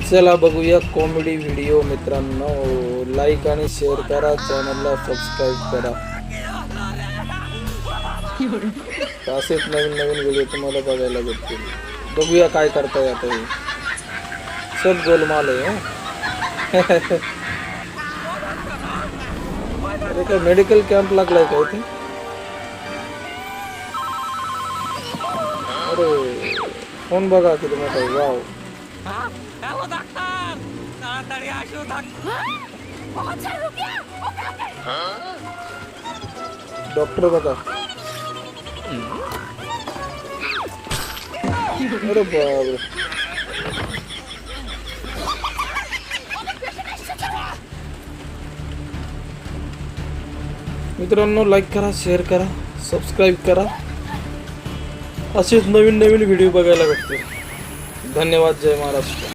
चला बघूया comedy video मित्रांनो. लाईक आणि शेअर करा, चॅनलला सबस्क्राईब करा. असेच नवीन नवीन व्हिडिओ तुम्हाला बघायला भेटतील. बघूया काय करताय आता. हे सब गोलमाल आहे. अरे काय मेडिकल कॅम्प लागलाय का इथे? अरे फोन बघा किती मोठा. वाव, डॉक्टर बघा. अरे बाबा, मित्रांनो लाईक करा, शेअर करा, सबस्क्राईब करा. असेच नवीन नवीन व्हिडिओ बघायला भेटतील. धन्यवाद. जय महाराष्ट्र.